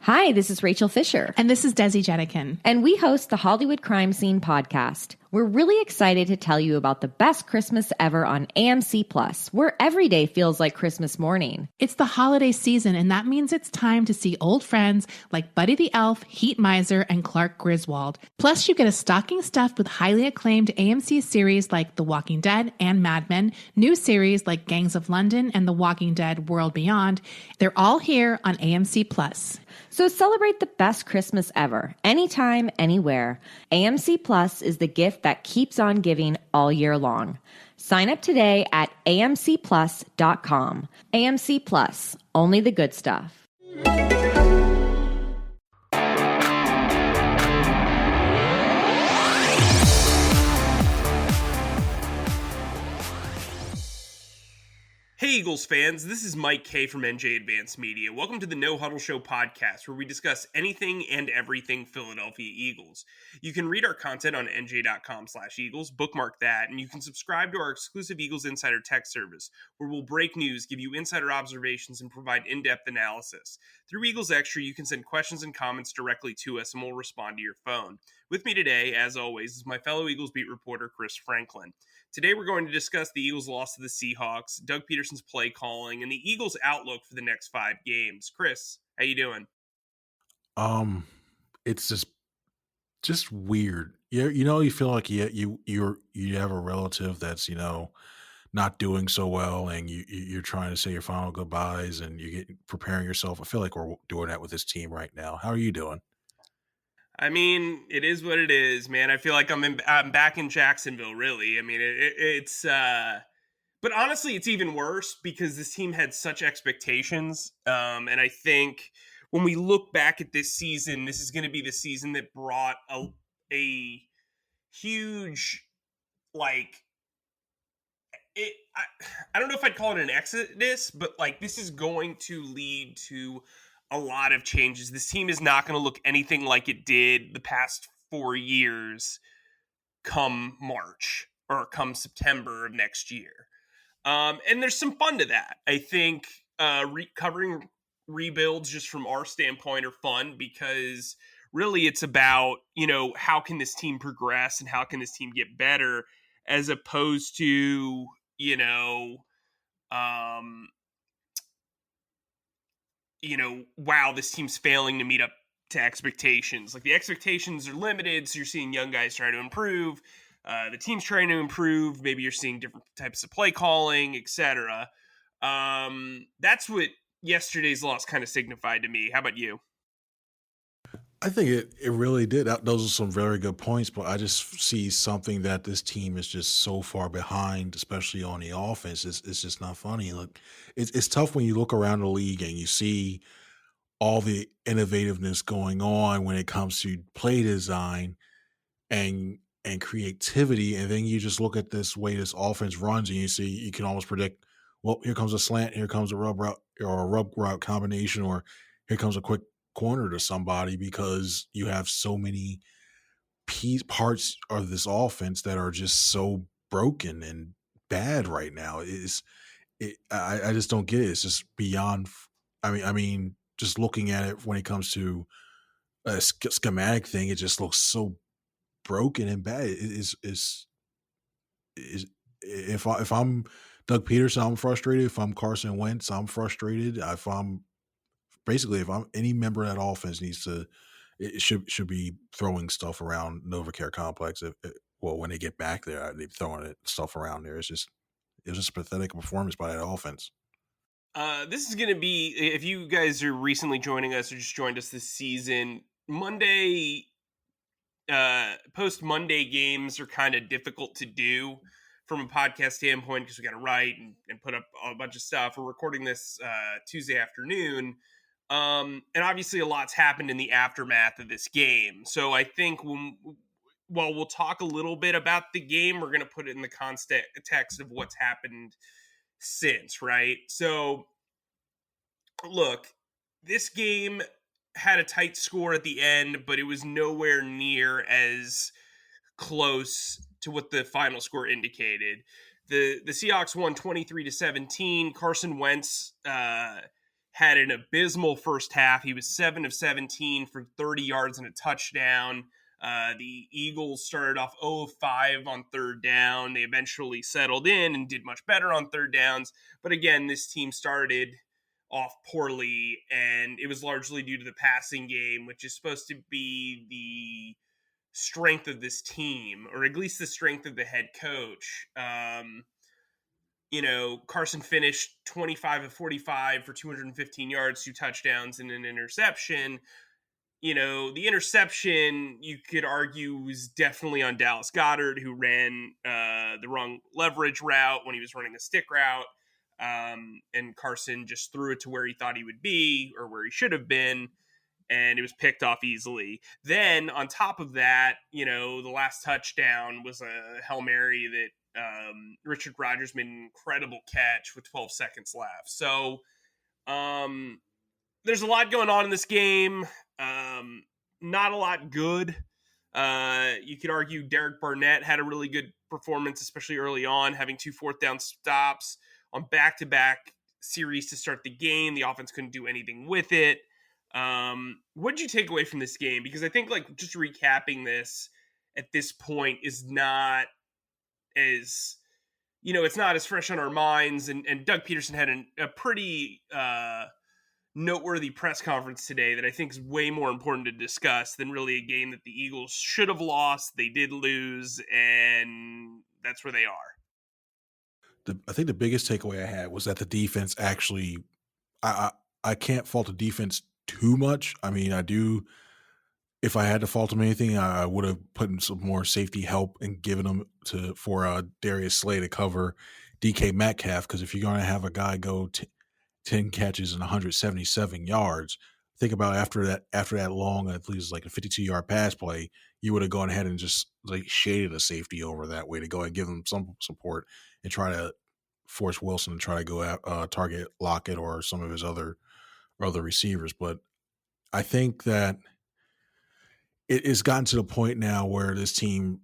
Hi, this is Rachel Fisher. And this is Desi Jenikin. And we host the Hollywood Crime Scene podcast. We're really excited to tell you about the best Christmas ever on AMC+, where every day feels like Christmas morning. It's the holiday season, and that means it's time to see old friends like Buddy the Elf, Heat Miser, and Clark Griswold. Plus, you get a stocking stuffed with highly acclaimed AMC series like The Walking Dead and Mad Men, new series like Gangs of London and The Walking Dead World Beyond. They're all here on AMC+. So celebrate the best Christmas ever, anytime, anywhere. AMC Plus is the gift that keeps on giving all year long. Sign up today at amcplus.com. AMC Plus, only the good stuff. Hey Eagles fans, this is Mike Kaye from NJ Advanced Media. Welcome to the No Huddle Show podcast, where we discuss anything and everything Philadelphia Eagles. You can read our content on NJ.com/Eagles, bookmark that, and you can subscribe to our exclusive Eagles Insider text service, where we'll break news, give you insider observations, and provide in-depth analysis. Through Eagles Extra, you can send questions and comments directly to us, and we'll respond to your phone. With me today, as always, is my fellow Eagles beat reporter, Chris Franklin. Today we're going to discuss the Eagles' loss to the Seahawks, Doug Pederson's play calling, and the Eagles' outlook for the next 5 games. Chris, how you doing? It's just weird. You feel like you have a relative that's not doing so well, and you're trying to say your final goodbyes, and you get preparing yourself. I feel like we're doing that with this team right now. How are you doing? I mean, it is what it is, man. I feel like I'm back in Jacksonville, really. I mean, but honestly, it's even worse because this team had such expectations. And I think when we look back at this season, this is going to be the season that brought a huge, I don't know if I'd call it an exodus, but this is going to lead to a lot of changes. This team is not going to look anything like it did the past 4 years come March or come September of next year. And there's some fun to that. I think covering rebuilds just from our standpoint are fun because really it's about, how can this team progress and how can this team get better as opposed to, wow, this team's failing to meet up to expectations. The expectations are limited, so you're seeing young guys try to improve. The team's trying to improve. Maybe you're seeing different types of play calling, etc. That's what yesterday's loss kind of signified to me. How about you? I think it really did. Those are some very good points, but I just see something that this team is just so far behind, especially on the offense. It's just not funny. Look, it's tough when you look around the league and you see all the innovativeness going on when it comes to play design and creativity, and then you just look at this way this offense runs, and you can almost predict, well, here comes a slant, here comes a rub route or a rub route combination, or here comes a quick corner to somebody, because you have so many parts of this offense that are just so broken and bad right now. I just don't get it. It's just beyond. I mean, just looking at it when it comes to a schematic thing, it just looks so broken and bad. If I'm Doug Pederson, I'm frustrated. If I'm Carson Wentz, I'm frustrated. If I'm any member of that offense it should be throwing stuff around NovaCare Complex. When they get back there, they're throwing stuff around there. It was just a pathetic performance by that offense. This is going to be, if you guys are recently joining us or just joined us this season, Monday, post-Monday games are kind of difficult to do from a podcast standpoint because we got to write and put up a bunch of stuff. We're recording this Tuesday afternoon. And obviously a lot's happened in the aftermath of this game. So I think while we'll talk a little bit about the game, we're going to put it in the context of what's happened since, right? So look, this game had a tight score at the end, but it was nowhere near as close to what the final score indicated. The Seahawks won 23-17. Carson Wentz had an abysmal first half. He was 7 of 17 for 30 yards and a touchdown. The Eagles started off 0 of 5 on third down. They eventually settled in and did much better on third downs. But again, this team started off poorly, and it was largely due to the passing game, which is supposed to be the strength of this team, or at least the strength of the head coach. Carson finished 25 of 45 for 215 yards, 2 touchdowns, and an interception. The interception, you could argue, was definitely on Dallas Goedert, who ran the wrong leverage route when he was running a stick route. And Carson just threw it to where he thought he would be, or where he should have been, and it was picked off easily. Then, on top of that, the last touchdown was a Hail Mary that Richard Rodgers made an incredible catch with 12 seconds left. So there's a lot going on in this game. Not a lot good. You could argue Derek Barnett had a really good performance, especially early on, having 2 fourth down stops on back-to-back series to start the game. The offense couldn't do anything with it. What did you take away from this game? Because I think, just recapping this at this point is not as, it's not as fresh on our minds. And Doug Pederson had a pretty noteworthy press conference today that I think is way more important to discuss than really a game that the Eagles should have lost. They did lose, and that's where they are. I think the biggest takeaway I had was that the defense actually, I can't fault the defense too much. I mean, I do. If I had to fault them anything, I would have put in some more safety help and given them for Darius Slay to cover DK Metcalf. Because if you're going to have a guy go 10 catches and 177 yards, think about after that long, I believe it's like a 52-yard pass play, you would have gone ahead and just shaded a safety over that way to go and give them some support and try to force Wilson to try to go target Lockett or some of his other receivers. But I think that it has gotten to the point now where this team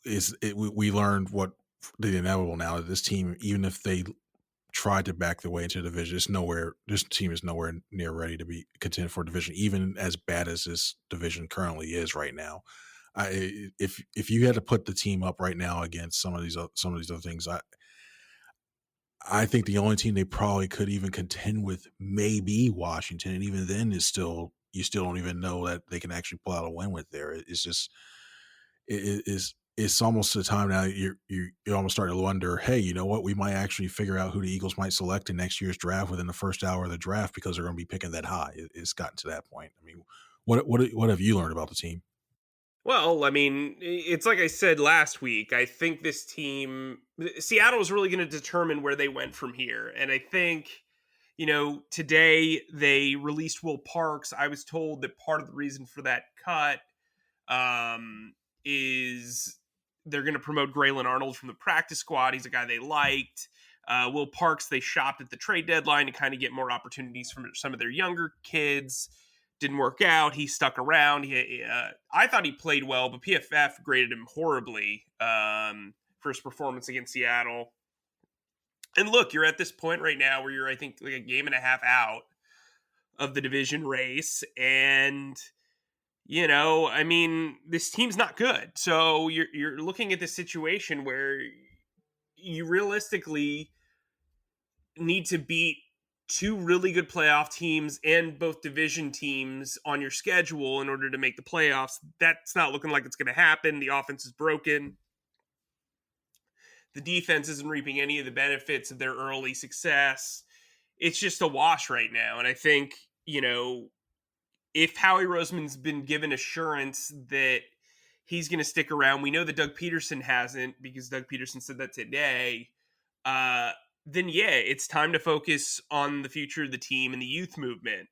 we learned what the inevitable now, that this team, even if they tried to back their way into the division, this team is nowhere near ready to be contended for division, even as bad as this division currently is right now. If you had to put the team up right now against some of these other things, I think the only team they probably could even contend with may be Washington, and even then you still don't even know that they can actually pull out a win with there. It's just it's almost the time now you're almost starting to wonder, hey, you know what? We might actually figure out who the Eagles might select in next year's draft within the first hour of the draft, because they're going to be picking that high. It's gotten to that point. I mean, what have you learned about the team? Well, I mean, it's like I said last week. I think this team, Seattle, is really going to determine where they went from here. And I think, today they released Will Parks. I was told that part of the reason for that cut is they're going to promote Graylin Arnold from the practice squad. He's a guy they liked. Will Parks, they shopped at the trade deadline to kind of get more opportunities from some of their younger kids. Didn't work out. He stuck around. I thought he played well, but PFF graded him horribly for his performance against Seattle. And look, you're at this point right now where you're, I think, like a game and a half out of the division race. And, I mean, this team's not good. So you're looking at this situation where you realistically need to beat 2 really good playoff teams and both division teams on your schedule in order to make the playoffs. That's not looking like it's going to happen. The offense is broken. The defense isn't reaping any of the benefits of their early success. It's just a wash right now. And I think, if Howie Roseman's been given assurance that he's going to stick around, we know that Doug Pederson hasn't, because Doug Pederson said that today, then yeah, it's time to focus on the future of the team and the youth movement.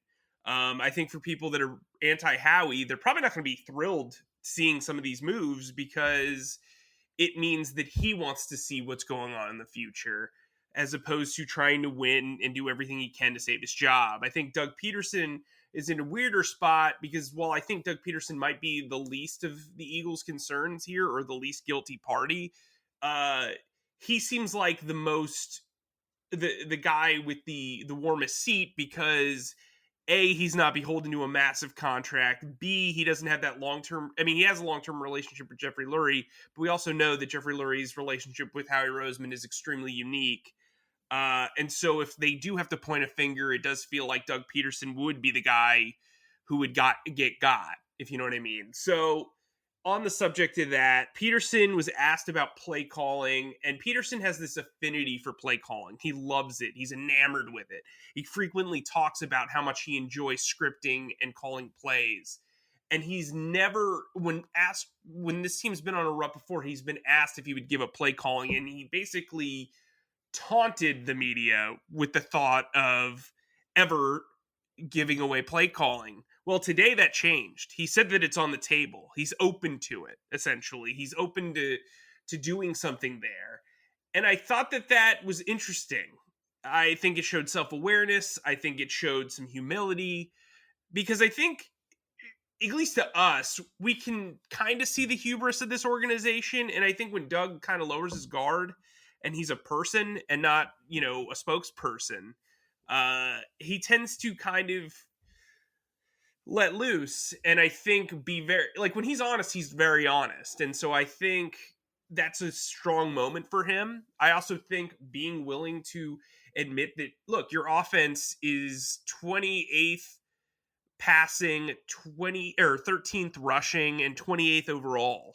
I think for people that are anti-Howie, they're probably not going to be thrilled seeing some of these moves, because it means that he wants to see what's going on in the future, as opposed to trying to win and do everything he can to save his job. I think Doug Pederson is in a weirder spot, because while I think Doug Pederson might be the least of the Eagles' concerns here, or the least guilty party, he seems like the the guy with the warmest seat because A, he's not beholden to a massive contract. B, he doesn't have that long-term... I mean, he has a long-term relationship with Jeffrey Lurie, but we also know that Jeffrey Lurie's relationship with Howie Roseman is extremely unique. And so if they do have to point a finger, it does feel like Doug Pederson would be the guy who would get got, if you know what I mean. So on the subject of that, Pederson was asked about play calling, and Pederson has this affinity for play calling. He loves it. He's enamored with it. He frequently talks about how much he enjoys scripting and calling plays. And he's never, when this team's been on a rut before, he's been asked if he would give up play calling, and he basically taunted the media with the thought of ever giving away play calling. Well, today that changed. He said that it's on the table. He's open to it, essentially. He's open to doing something there. And I thought that was interesting. I think it showed self-awareness. I think it showed some humility. Because I think, at least to us, we can kind of see the hubris of this organization. And I think when Doug kind of lowers his guard and he's a person and not, a spokesperson, he tends to kind of let loose, and I think be very, like, when he's honest, he's very honest. And so I think that's a strong moment for him. I also think being willing to admit that, look, your offense is 28th passing, 13th rushing, and 28th overall.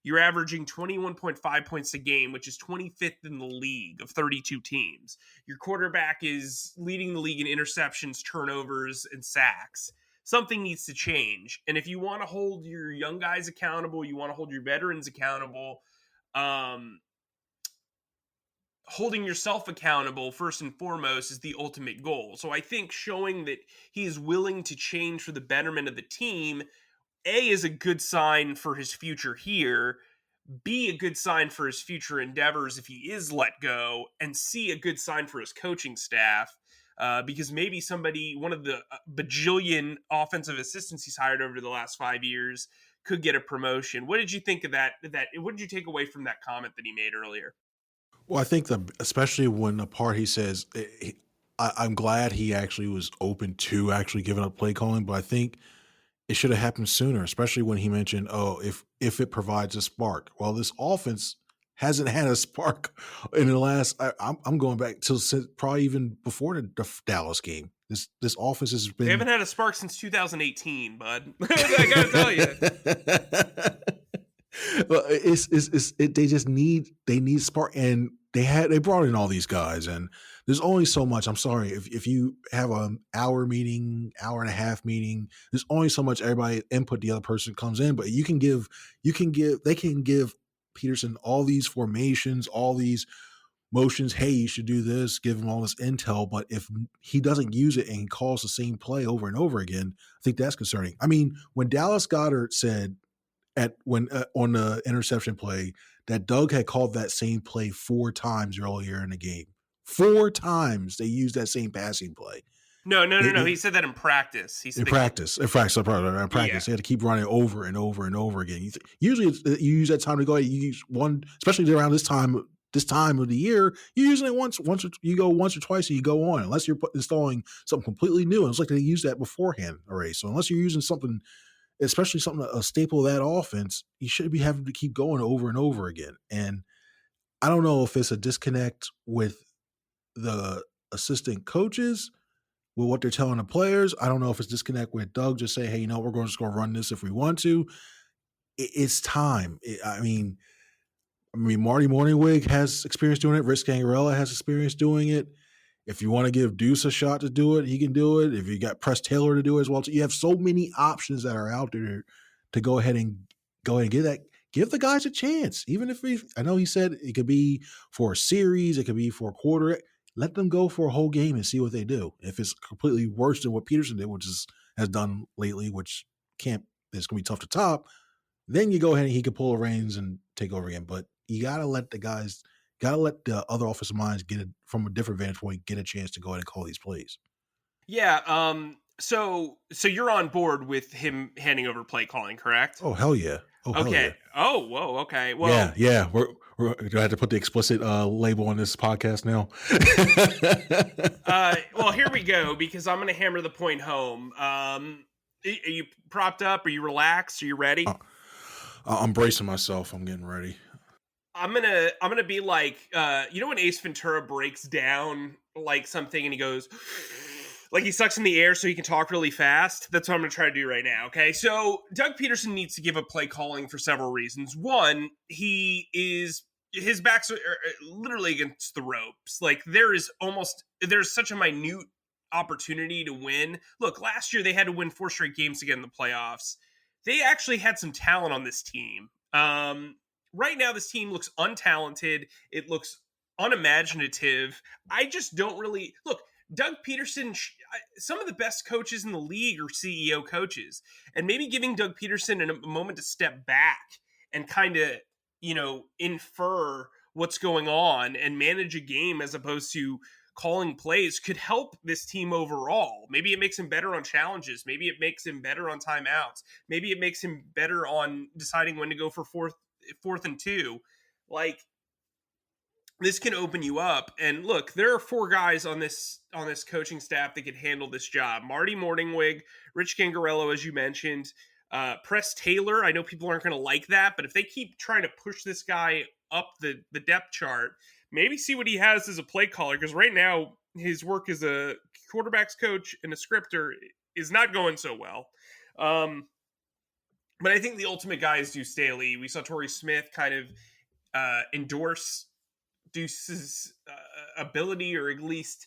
You're averaging 21.5 points a game, which is 25th in the league of 32 teams. Your quarterback is leading the league in interceptions, turnovers, and sacks. Something needs to change. And if you want to hold your young guys accountable, you want to hold your veterans accountable, holding yourself accountable first and foremost is the ultimate goal. So I think showing that he is willing to change for the betterment of the team, A, is a good sign for his future here, B, a good sign for his future endeavors if he is let go, and C, a good sign for his coaching staff. Because maybe one of the bajillion offensive assistants he's hired over the last 5 years could get a promotion. What did you think of that? What did you take away from that comment that he made earlier? Well, I think especially when the part he says, I'm glad he actually was open to actually giving up play calling, but I think it should have happened sooner, especially when he mentioned, if it provides a spark. Well, this offense hasn't had a spark in the last. I'm going back to probably even before the Dallas game. This offense has been. They haven't had a spark since 2018, bud. I gotta tell you. Well, they need spark, and they brought in all these guys, and there's only so much. I'm sorry if you have an hour and a half meeting, there's only so much everybody input the other person comes in, but they can give Pederson all these formations, all these motions. Hey, you should do this. Give him all this intel, but if he doesn't use it and he calls the same play over and over again, I think that's concerning. I mean, when Dallas Goedert said on the interception play that Doug had called that same play 4 times earlier in the game. 4 times they used that same passing play. No. He said that in practice. He said in practice. They had to keep running over and over and over again. Usually you use that time to go. You use one, especially around this time of the year. You're using it once you go once or twice and you go on. Unless you're installing something completely new, and it's like they used that beforehand already. So unless you're using something, especially something a staple of that offense, you should be having to keep going over and over again. And I don't know if it's a disconnect with the assistant coaches with what they're telling the players. I don't know if it's disconnect with Doug just saying, hey, we're just going to run this if we want to. It's time. I mean, Marty Morningwig has experience doing it. Rich Scangarella has experience doing it. If you want to give Deuce a shot to do it, he can do it. If you got Press Taylor to do it as well, you have so many options that are out there to go ahead and get that. Give the guys a chance. Even if I know he said it could be for a series, it could be for a quarter. Let them go for a whole game and see what they do. If it's completely worse than what Pederson did, which has done lately, which it's going to be tough to top, then you go ahead and he can pull the reins and take over again. But you got to let the other offensive minds get it from a different vantage point, get a chance to go ahead and call these plays. Yeah. So you're on board with him handing over play calling, correct? Oh, hell yeah. Oh, hell yeah. Okay. Oh, whoa. Okay. Yeah, Well, yeah. Do I have to put the explicit label on this podcast now? well, here we go because I'm going to hammer the point home. Are you propped up? Are you relaxed? Are you ready? Uh, I'm bracing myself. I'm getting ready. I'm gonna be like, when Ace Ventura breaks down like something and he goes, like he sucks in the air so he can talk really fast. That's what I'm gonna try to do right now. Okay, so Doug Pederson needs to give up play calling for several reasons. One, his backs are literally against the ropes. Like there's such a minute opportunity to win. Look, last year they had to win 4 straight games to get in the playoffs. They actually had some talent on this team. Right now, this team looks untalented. It looks unimaginative. I just don't really look. Doug Pederson, some of the best coaches in the league are CEO coaches, and maybe giving Doug Pederson a moment to step back and kind of, infer what's going on and manage a game as opposed to calling plays could help this team overall. Maybe it makes him better on challenges. Maybe it makes him better on timeouts. Maybe it makes him better on deciding when to go for fourth and 2. Like, this can open you up. And look, there are 4 guys on this coaching staff that could handle this job. Marty Morningwig, Rich Gangarello, as you mentioned, Press Taylor. I know people aren't going to like that, but if they keep trying to push this guy up the depth chart, maybe see what he has as a play caller, because right now his work as a quarterback's coach and a scripter is not going so well. But I think the ultimate guy is Deuce Staley. We saw Torrey Smith kind of endorse Deuce's ability, or at least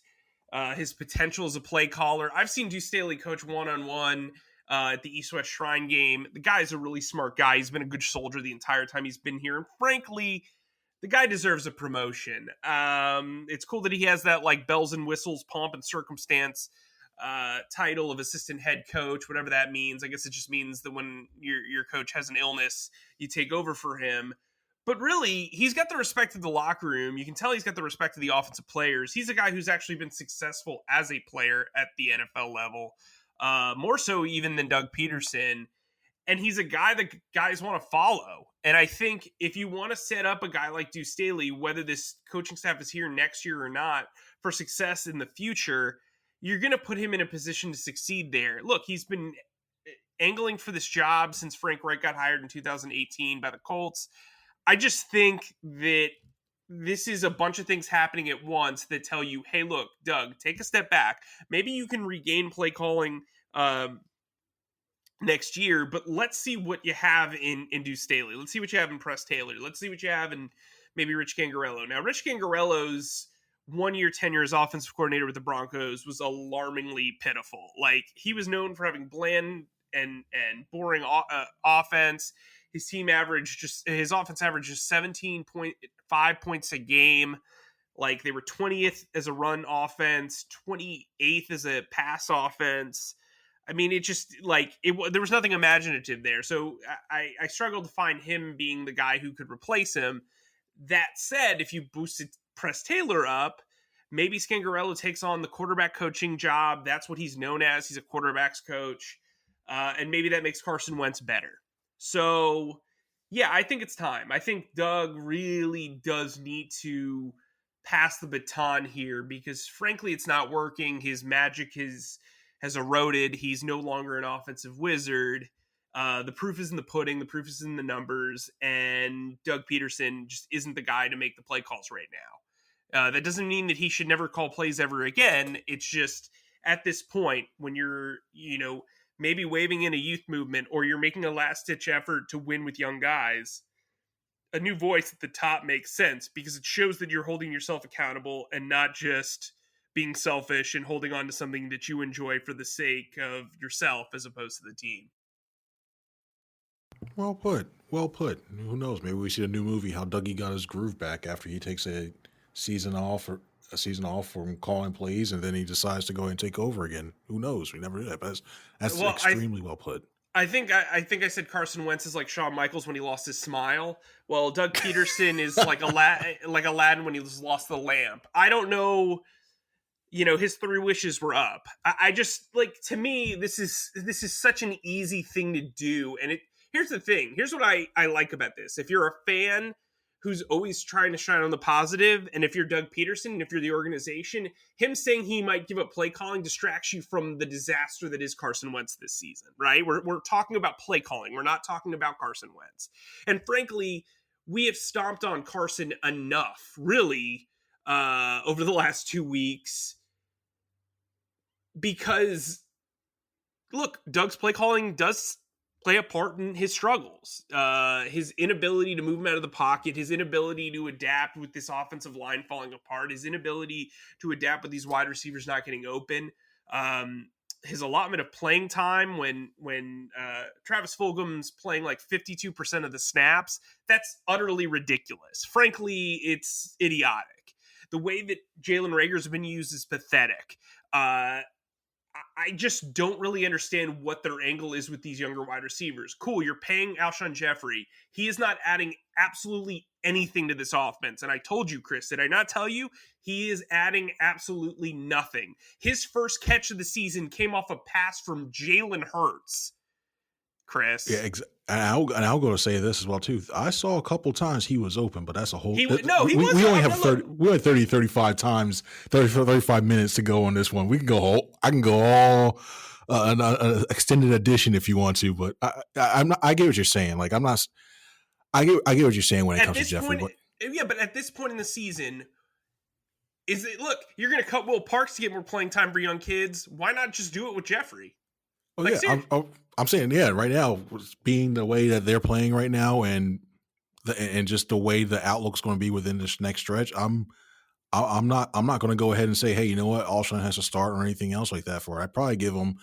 his potential as a play caller. I've seen Deuce Staley coach one-on-one at the East-West Shrine game. The guy's a really smart guy. He's been a good soldier the entire time he's been here. And frankly, the guy deserves a promotion. It's cool that he has that like bells and whistles, pomp and circumstance title of assistant head coach, whatever that means. I guess it just means that when your coach has an illness, you take over for him. But really, he's got the respect of the locker room. You can tell he's got the respect of the offensive players. He's a guy who's actually been successful as a player at the NFL level, more so even than Doug Pederson. And he's a guy that guys want to follow. And I think if you want to set up a guy like Deuce Staley, whether this coaching staff is here next year or not, for success in the future, you're going to put him in a position to succeed there. Look, he's been angling for this job since Frank Reich got hired in 2018 by the Colts. I just think that this is a bunch of things happening at once that tell you, hey, look, Doug, take a step back. Maybe you can regain play calling next year, but let's see what you have in Deuce Staley. Let's see what you have in Press Taylor. Let's see what you have in maybe Rich Gangarello. Now, Rich Gangarello's 1-year tenure as offensive coordinator with the Broncos was alarmingly pitiful. Like, he was known for having bland and boring offense. His offense averaged just 17.5 points a game. Like, they were 20th as a run offense, 28th as a pass offense. I mean, it just there was nothing imaginative there. So I struggled to find him being the guy who could replace him. That said, if you boosted Press Taylor up, maybe Scangarello takes on the quarterback coaching job. That's what he's known as. He's a quarterback's coach. And maybe that makes Carson Wentz better. So, yeah, I think it's time. I think Doug really does need to pass the baton here because, frankly, it's not working. His magic has eroded. He's no longer an offensive wizard. The proof is in the pudding. The proof is in the numbers. And Doug Pederson just isn't the guy to make the play calls right now. That doesn't mean that he should never call plays ever again. It's just at this point when you're, maybe waving in a youth movement or you're making a last-ditch effort to win with young guys, a new voice at the top makes sense because it shows that you're holding yourself accountable and not just being selfish and holding on to something that you enjoy for the sake of yourself as opposed to the team. Well put. Well put. Who knows? Maybe we see a new movie, how Dougie got his groove back after he takes a season off from calling plays, and then he decides to go ahead and take over again. Who knows? We never did that. But that's extremely well put. I think I said Carson Wentz is like Shawn Michaels when he lost his smile. Well, Doug Pederson is like Aladdin when he lost the lamp. I don't know. His 3 wishes were up. I just to me, this is such an easy thing to do. And here's the thing. Here's what I like about this. If you're a fan who's always trying to shine on the positive, and if you're Doug Pederson, and if you're the organization, him saying he might give up play calling distracts you from the disaster that is Carson Wentz this season, right? We're talking about play calling. We're not talking about Carson Wentz. And frankly, we have stomped on Carson enough, really, over the last 2 weeks, because look, Doug's play calling does play a part in his struggles. His inability to move him out of the pocket, his inability to adapt with this offensive line falling apart, his inability to adapt with these wide receivers not getting open, his allotment of playing time when Travis Fulgham's playing like 52% of the snaps, that's utterly ridiculous. Frankly, it's idiotic. The way that Jalen Reagor's been used is pathetic. I just don't really understand what their angle is with these younger wide receivers. Cool, you're paying Alshon Jeffrey. He is not adding absolutely anything to this offense. And I told you, Chris, did I not tell you? He is adding absolutely nothing. His first catch of the season came off a pass from Jalen Hurts. Chris. Yeah, and I'll go to say this as well too. I saw a couple times he was open, but that's a whole. We only have 35 times, 35 minutes to go on this one. We can go whole. I can go all an extended edition if you want to, but I'm not. I get what you're saying. Like I'm not. I get what you're saying when it comes to Jeffrey. But at this point in the season, look, you're going to cut Will Parks to get more playing time for young kids. Why not just do it with Jeffrey? Oh, like, yeah, I'm saying, yeah, right now, being the way that they're playing right now and just the way the outlook's going to be within this next stretch, I'm not going to go ahead and say, hey, you know what, Alshon has to start or anything else like that for it. I'd probably give him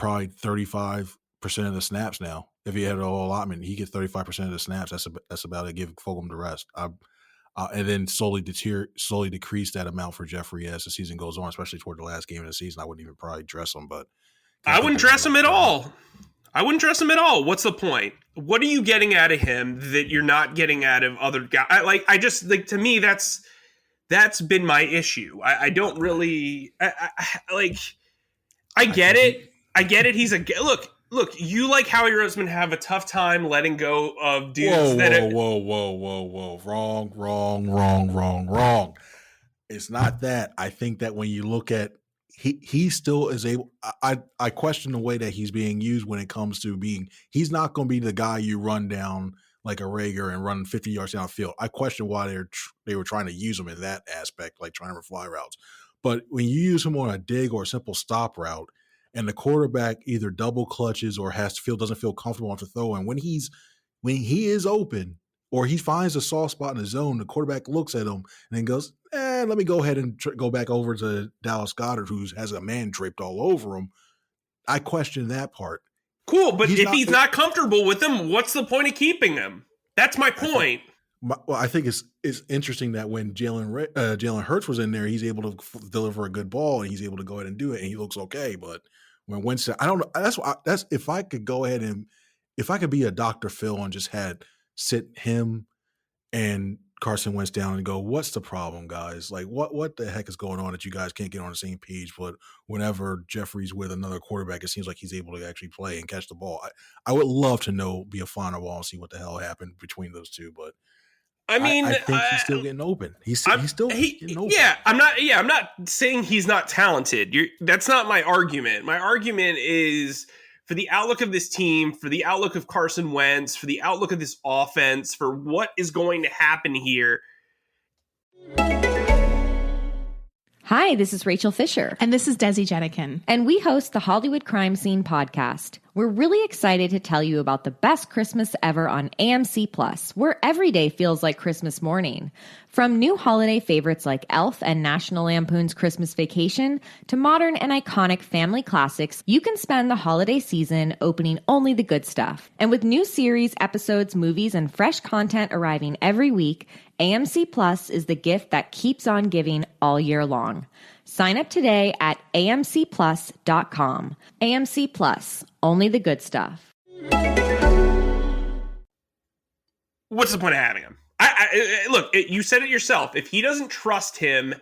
35% of the snaps now. If he had a whole allotment, he gets 35% of the snaps. That's about it. Give Fulgham the rest. And then slowly decrease that amount for Jeffrey as the season goes on, especially toward the last game of the season. I wouldn't even probably dress him, but I wouldn't dress him at all. I wouldn't dress him at all. What's the point? What are you getting out of him that you're not getting out of other guys? To me, that's been my issue. I don't really I get it. I get it. He's look. You like Howie Roseman have a tough time letting go of dudes. Whoa! Wrong. It's not that. I think that when you look at he still is able. I question the way that he's being used when it comes to being. He's not going to be the guy you run down like a Reagor and run 50 yards down the field. I question why they were trying to use him in that aspect, like trying to fly routes. But when you use him on a dig or a simple stop route, and the quarterback either double clutches or doesn't feel comfortable enough to throw, and when he is open or he finds a soft spot in the zone, the quarterback looks at him and then goes, let me go ahead and go back over to Dallas Goedert, who has a man draped all over him. I question that part. Cool, but if he's not comfortable with him, what's the point of keeping him? That's my point. I think it's interesting that when Jalen Hurts was in there, he's able to deliver a good ball and he's able to go ahead and do it, and he looks okay. But when Winston, I don't know. That's if I could go ahead and if I could be a Dr. Phil and just sit him and Carson Wentz down and go, what's the problem, guys? Like, what the heck is going on that you guys can't get on the same page? But whenever Jeffrey's with another quarterback, it seems like he's able to actually play and catch the ball. I would love to be a final ball and see what the hell happened between those two, but. I think he's still getting open. He's still getting open. Yeah, I'm not saying he's not talented. That's not my argument. My argument is for the outlook of this team, for the outlook of Carson Wentz, for the outlook of this offense, for what is going to happen here. Hi, this is Rachel Fisher. And this is Desi Jenikin. And we host the Hollywood Crime Scene podcast. We're really excited to tell you about the best Christmas ever on AMC Plus, where every day feels like Christmas morning. From new holiday favorites like Elf and National Lampoon's Christmas Vacation to modern and iconic family classics, you can spend the holiday season opening only the good stuff. And with new series, episodes, movies, and fresh content arriving every week, AMC Plus is the gift that keeps on giving all year long. Sign up today at amcplus.com. AMC Plus, only the good stuff. What's the point of having him? Look, you said it yourself. If he doesn't trust him,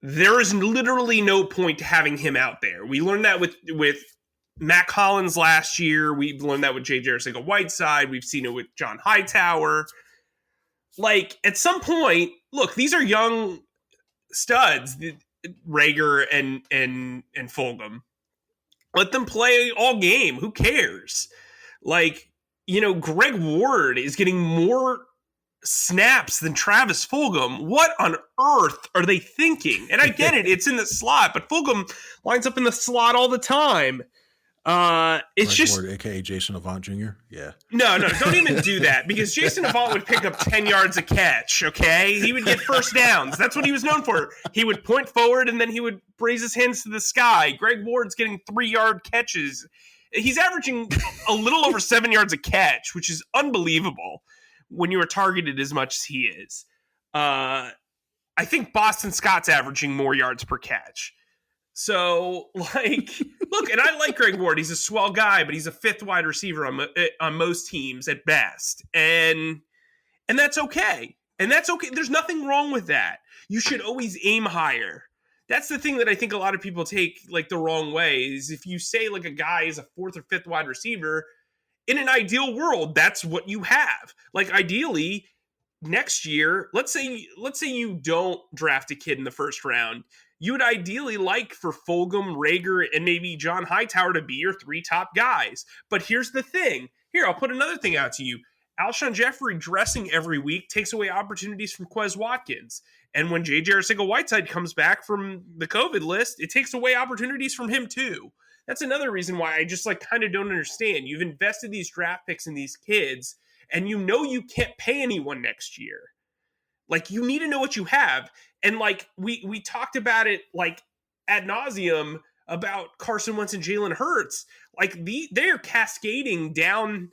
there is literally no point to having him out there. We learned that with Matt Collins last year, we learned that with J.J. Arcega-Whiteside. We've seen it with John Hightower. Like, at some point, look, these are young studs, Rager and Fulgham. Let them play all game. Who cares? Like, Greg Ward is getting more snaps than Travis Fulgham. What on earth are they thinking? And I get it, it's in the slot, but Fulgham lines up in the slot all the time. It's Greg just Ward, aka Jason Avant Jr. Yeah. No, don't even do that, because Jason Avant would pick up 10 yards a catch, okay? He would get first downs. That's what he was known for. He would point forward and then he would raise his hands to the sky. Greg Ward's getting 3-yard catches. He's averaging a little over 7 yards a catch, which is unbelievable when you are targeted as much as he is. I think Boston Scott's averaging more yards per catch. So, look, and I like Greg Ward. He's a swell guy, but he's a fifth wide receiver on most teams at best. And that's okay. And that's okay. There's nothing wrong with that. You should always aim higher. That's the thing that I think a lot of people take, the wrong way, is if you say, a guy is a fourth or fifth wide receiver, in an ideal world, that's what you have. Ideally, next year, let's say you don't draft a kid in the first round. You would ideally like for Fulgham, Rager, and maybe John Hightower to be your 3 top guys. But here's the thing. Here, I'll put another thing out to you. Alshon Jeffrey dressing every week takes away opportunities from Quez Watkins. And when J.J. Arcega-Whiteside comes back from the COVID list, it takes away opportunities from him too. That's another reason why I just kind of don't understand. You've invested these draft picks in these kids, and you can't pay anyone next year. You need to know what you have. And we talked about it ad nauseum about Carson Wentz and Jalen Hurts. They are cascading down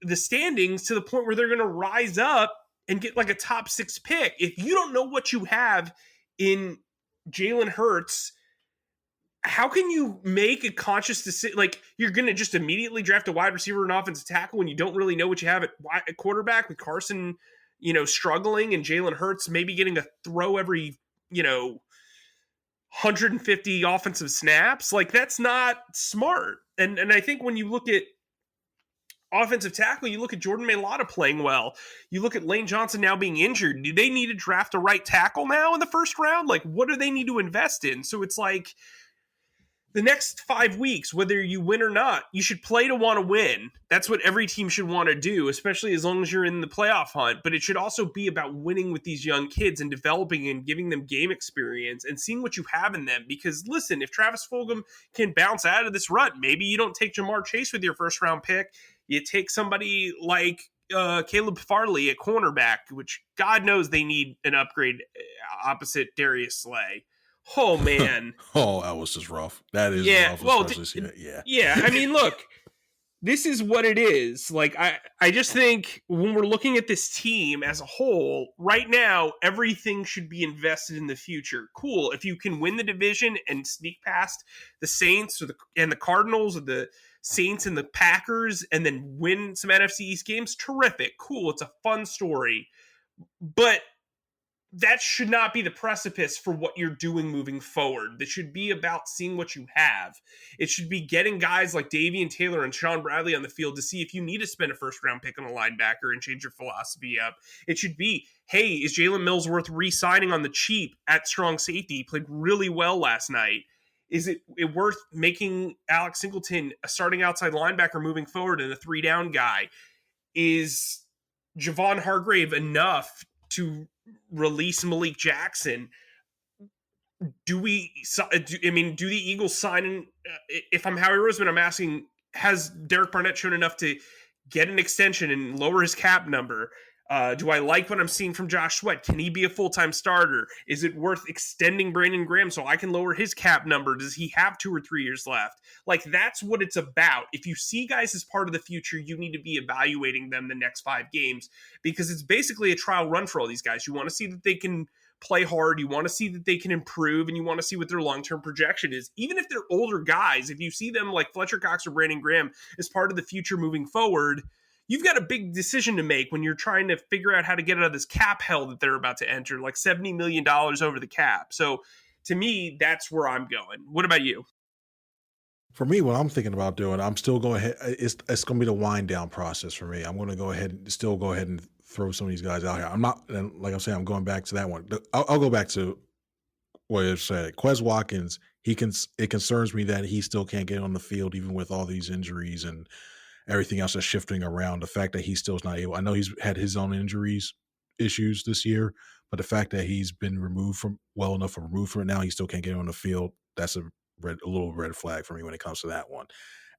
the standings to the point where they're going to rise up and get a top 6 pick. If you don't know what you have in Jalen Hurts, how can you make a conscious decision? You're going to just immediately draft a wide receiver and offensive tackle when you don't really know what you have at quarterback, with Carson struggling and Jalen Hurts maybe getting a throw every, 150 offensive snaps. That's not smart. And I think when you look at offensive tackle, you look at Jordan Mailata playing well. You look at Lane Johnson now being injured. Do they need to draft a right tackle now in the first round? What do they need to invest in? So it's the next 5 weeks, whether you win or not, you should play to want to win. That's what every team should want to do, especially as long as you're in the playoff hunt. But it should also be about winning with these young kids and developing and giving them game experience and seeing what you have in them. Because listen, if Travis Fulgham can bounce out of this rut, maybe you don't take Jamar Chase with your first round pick. You take somebody like Caleb Farley at cornerback, which God knows they need an upgrade opposite Darius Slay. Oh, man. Oh, that was just rough. That is rough. Well, yeah. Yeah, I mean, look, this is what it is. I just think when we're looking at this team as a whole, right now, everything should be invested in the future. Cool. If you can win the division and sneak past the Saints and the Cardinals, or the Saints and the Packers, and then win some NFC East games, terrific. Cool. It's a fun story. But that should not be the precipice for what you're doing moving forward. That should be about seeing what you have. It should be getting guys like Davian Taylor and Sean Bradley on the field to see if you need to spend a first-round pick on a linebacker and change your philosophy up. It should be, hey, is Jalen Mills worth re-signing on the cheap at strong safety? He played really well last night. Is it worth making Alex Singleton a starting outside linebacker moving forward and a 3-down guy? Is Javon Hargrave enough to release Malik Jackson? Do the Eagles sign? If I'm Howie Roseman, I'm asking, has Derek Barnett shown enough to get an extension and lower his cap number? Do I like what I'm seeing from Josh Sweat? Can he be a full-time starter? Is it worth extending Brandon Graham so I can lower his cap number? Does he have 2 or 3 years left? That's what it's about. If you see guys as part of the future, you need to be evaluating them the next 5 games, because it's basically a trial run for all these guys. You want to see that they can play hard. You want to see that they can improve, and you want to see what their long-term projection is. Even if they're older guys, if you see them like Fletcher Cox or Brandon Graham as part of the future moving forward, you've got a big decision to make when you're trying to figure out how to get out of this cap hell that they're about to enter, $70 million over the cap. So to me, that's where I'm going. What about you? For me, what I'm thinking about doing, I'm still going ahead. It's going to be the wind down process for me. I'm going to go ahead and throw some of these guys out here. I'm not, and like I'm saying, I'm going back to that one. I'll go back to what you said. Quez Watkins. It concerns me that he still can't get on the field even with all these injuries and everything else that's shifting around. The fact that he still is not able. I know he's had his own injuries issues this year, but the fact that he's been removed from it now, he still can't get on the field. That's a little red flag for me when it comes to that one.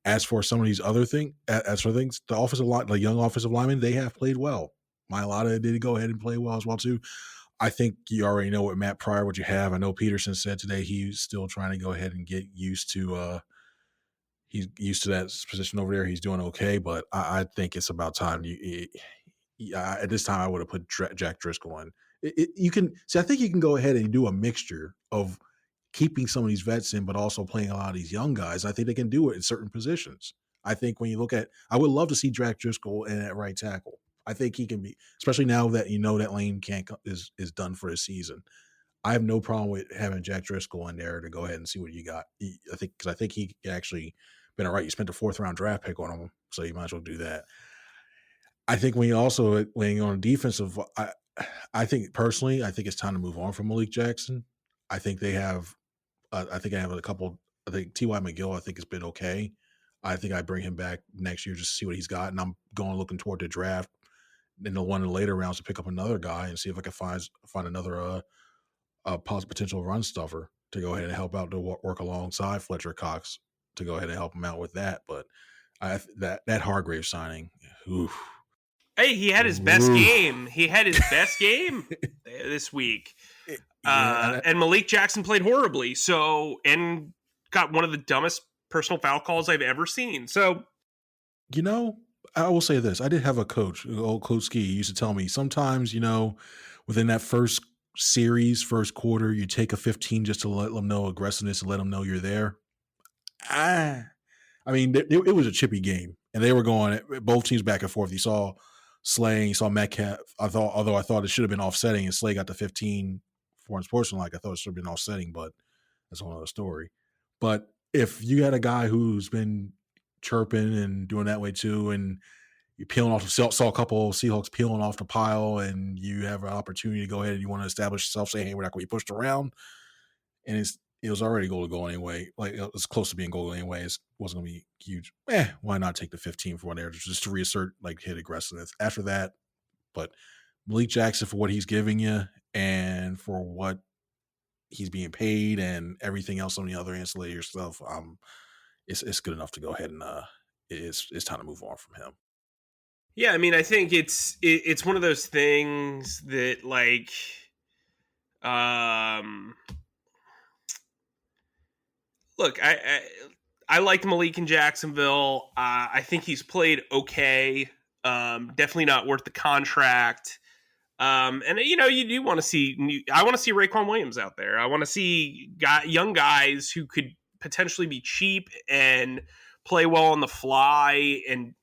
As for some of these other things, the young offensive linemen, they have played well. Mailata did go ahead and play well as well too. I think you already know what Matt Pryor, what you have. I know Pederson said today he's still trying to go ahead and get used to. He's used to that position over there. He's doing okay, but I think it's about time. At this time, I would have put Jack Driscoll in. You can see. I think you can go ahead and do a mixture of keeping some of these vets in, but also playing a lot of these young guys. I think they can do it in certain positions. I think when you look at, I would love to see Jack Driscoll in at right tackle. I think he can be, especially now that you know that Lane is done for the season. I have no problem with having Jack Driscoll in there to go ahead and see what you got. I think he actually been all right. You spent a 4th round draft pick on him, so you might as well do that. I think when you're on defensive, I think personally, I think it's time to move on from Malik Jackson. I think they have, I think I have a couple. I think T.Y. McGill, I think has been okay. I think I bring him back next year just to see what he's got, and I'm looking toward the draft in the one of the later rounds to pick up another guy and see if I can find another potential run stuffer to go ahead and help out to work alongside Fletcher Cox to go ahead and help him out with that. But that Hargrave signing, oof. Hey, he had his best game. He had his best game this week. And Malik Jackson played horribly. And got one of the dumbest personal foul calls I've ever seen. So, I will say this. I did have a coach, old Coach Ski, used to tell me sometimes, within that first quarter, you take a 15 just to let them know aggressiveness and let them know you're there. I mean, it was a chippy game, and they were going both teams back and forth. You saw Slay, you saw Metcalf. Although I thought it should have been offsetting, and Slay got the 15 for unsportsmanlike. I thought it should have been offsetting, but that's another story. But if you had a guy who's been chirping and doing that way too, and you peeling off, saw a couple of Seahawks peeling off the pile, and you have an opportunity to go ahead and you want to establish yourself, say, hey, we're not going to be pushed around, and it was already goal to go anyway. Like, it was close to being goal anyway. It wasn't going to be huge. Why not take the 15 for one there just to reassert, hit aggressiveness after that? But Malik Jackson, for what he's giving you and for what he's being paid and everything else on the other ancillary stuff, it's good enough to go ahead and it's time to move on from him. Yeah, I mean, I think it's one of those things that look, I liked Malik in Jacksonville. I think he's played okay. Definitely not worth the contract. And you do want to see. I want to see Raekwon Williams out there. I want to see young guys who could potentially be cheap and play well on the fly, and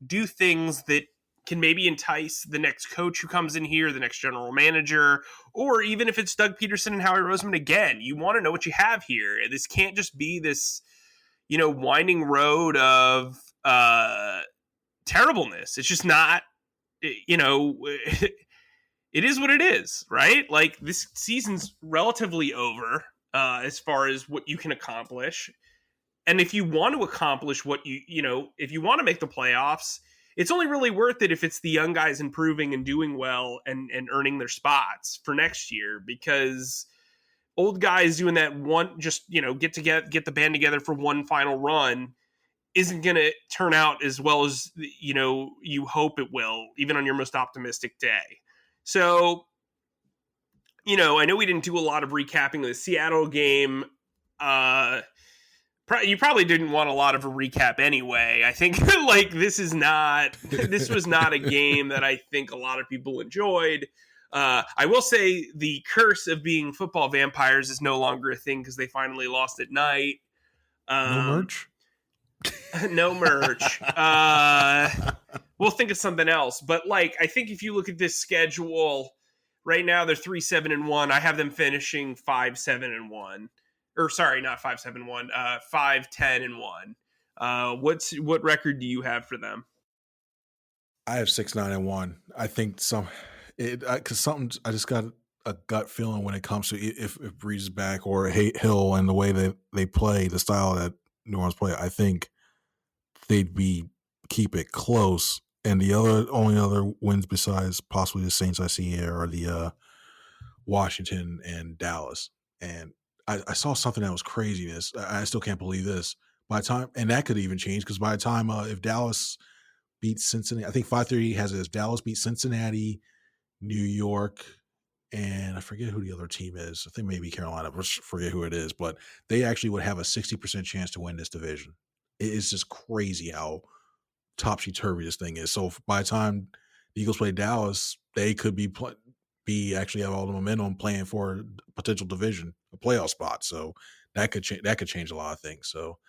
do things that can maybe entice the next coach who comes in here, the next general manager, or even if it's Doug Pederson and Howie Roseman again. You want to know what you have here. This can't just be this, winding road of terribleness. It's just not, it is what it is, right? Like, this season's relatively over as far as what you can accomplish. And if you want to accomplish what if you want to make the playoffs, it's only really worth it if it's the young guys improving and doing well and earning their spots for next year, because old guys doing that one, just, get the band together for one final run isn't going to turn out as well as, you hope it will, even on your most optimistic day. So, I know we didn't do a lot of recapping of the Seattle game. You probably didn't want a lot of a recap anyway. I think this was not a game that I think a lot of people enjoyed. I will say the curse of being football vampires is no longer a thing because they finally lost at night. No merch? No merch. We'll think of something else. But I think if you look at this schedule right now, they're 3-7-1. I have them finishing 5-7-1. or sorry, not 5-7-1, 5-10-1. What record do you have for them? I have 6-9-1. I think because something I just got a gut feeling when it comes to if Breeze is back or Hill and the way that they play, the style that New Orleans play. I think they'd keep it close. And the only other wins besides possibly the Saints I see here are the Washington and Dallas. And I saw something that was craziness. I still can't believe this. By the time, and that could even change because by the time if Dallas beats Cincinnati, I think 5:30 has it as Dallas beats Cincinnati, New York, and I forget who the other team is. I think maybe Carolina. I forget who it is, but they actually would have a 60% chance to win this division. It's just crazy how topsy-turvy this thing is. So by the time the Eagles play Dallas, they could be actually have all the momentum playing for a potential division, a playoff spot. So that could change a lot of things. So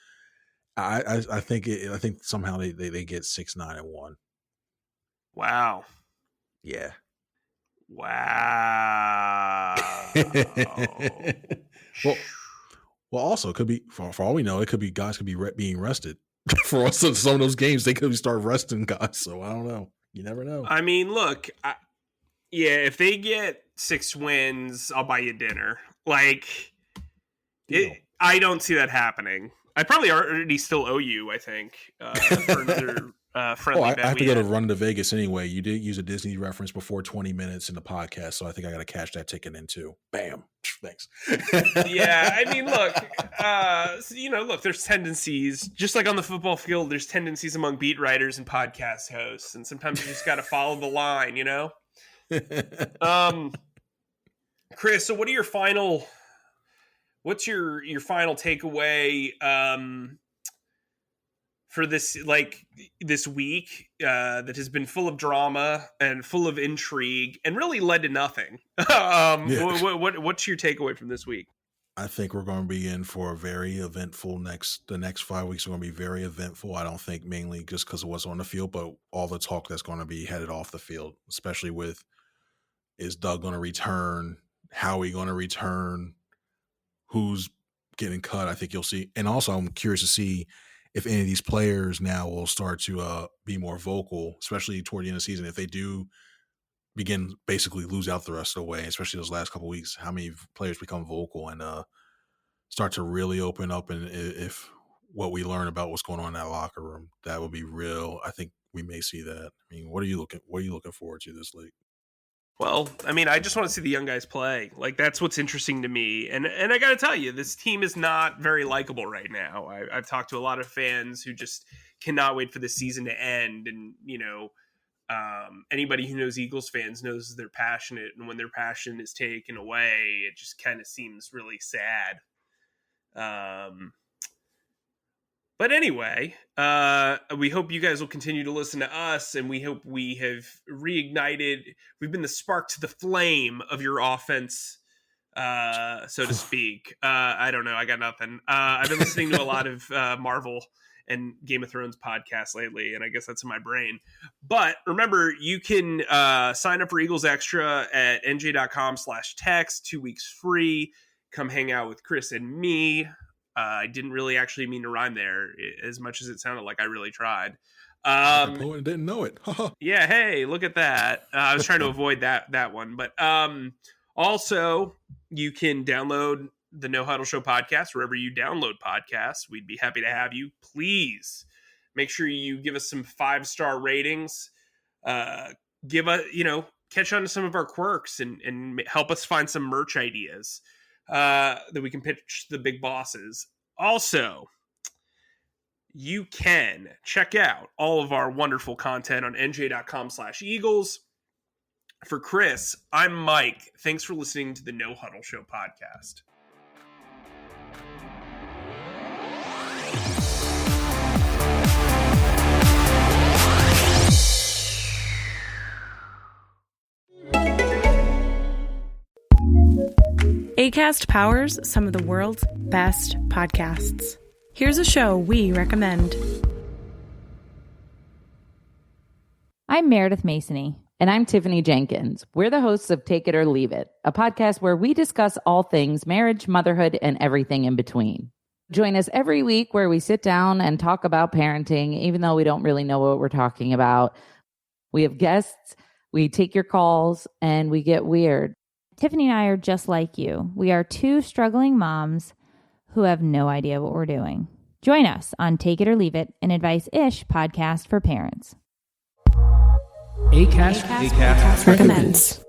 I think somehow they get 6-9-1. Wow. Yeah. Wow. well, also it could be for all we know, it could be guys could be being rested for some of those games. They could start resting guys. So I don't know. You never know. I mean, look, if they get 6 wins, I'll buy you dinner. Like, I don't see that happening. I probably already still owe you, I think, for another friendly bet. I have to go to Run to Vegas anyway. You did use a Disney reference before 20 minutes in the podcast, so I think I got to cash that ticket in too. Bam. Thanks. Yeah, I mean, look, there's tendencies, just like on the football field, there's tendencies among beat writers and podcast hosts, and sometimes you just got to follow the line, Chris, so what's your final takeaway for this week that has been full of drama and full of intrigue and really led to nothing? What's your takeaway from this week? I think we're going to be in for a very eventful the next 5 weeks are going to be very eventful. I don't think mainly just because of what's on the field, but all the talk that's going to be headed off the field, especially with, is Doug going to return? How are we going to return? Who's getting cut? I think you'll see. And also I'm curious to see if any of these players now will start to be more vocal, especially toward the end of the season. If they do begin basically lose out the rest of the way, especially those last couple of weeks, how many players become vocal and start to really open up. And if what we learn about what's going on in that locker room, that would be real. I think we may see that. I mean, what are you looking forward to this league? Well, I mean, I just want to see the young guys play. Like, that's what's interesting to me. And I got to tell you, this team is not very likable right now. I've talked to a lot of fans who just cannot wait for the season to end. And, anybody who knows Eagles fans knows they're passionate. And when their passion is taken away, it just kind of seems really sad. But anyway, we hope you guys will continue to listen to us, and we hope we have we've been the spark to the flame of your offense, so to speak. I don't know. I got nothing. I've been listening to a lot of Marvel and Game of Thrones podcasts lately, and I guess that's in my brain. But remember, you can sign up for Eagles Extra at NJ.com/text, 2 weeks free. Come hang out with Chris and me. I didn't really actually mean to rhyme there, as much as it sounded like I really tried. Poet didn't know it. Yeah, hey, look at that. I was trying to avoid that one. But also, you can download the No Huddle Show podcast wherever you download podcasts. We'd be happy to have you. Please make sure you give us some 5-star ratings. Give us, catch on to some of our quirks and help us find some merch ideas that we can pitch the big bosses. Also, you can check out all of our wonderful content on NJ.com/Eagles. For Chris, I'm Mike. Thanks for listening to the No Huddle Show podcast. Acast powers some of the world's best podcasts. Here's a show we recommend. I'm Meredith Masony. And I'm Tiffany Jenkins. We're the hosts of Take It or Leave It, a podcast where we discuss all things marriage, motherhood, and everything in between. Join us every week where we sit down and talk about parenting, even though we don't really know what we're talking about. We have guests, we take your calls, and we get weird. Tiffany and I are just like you. We are two struggling moms who have no idea what we're doing. Join us on Take It or Leave It, an advice-ish podcast for parents. Acast recommends.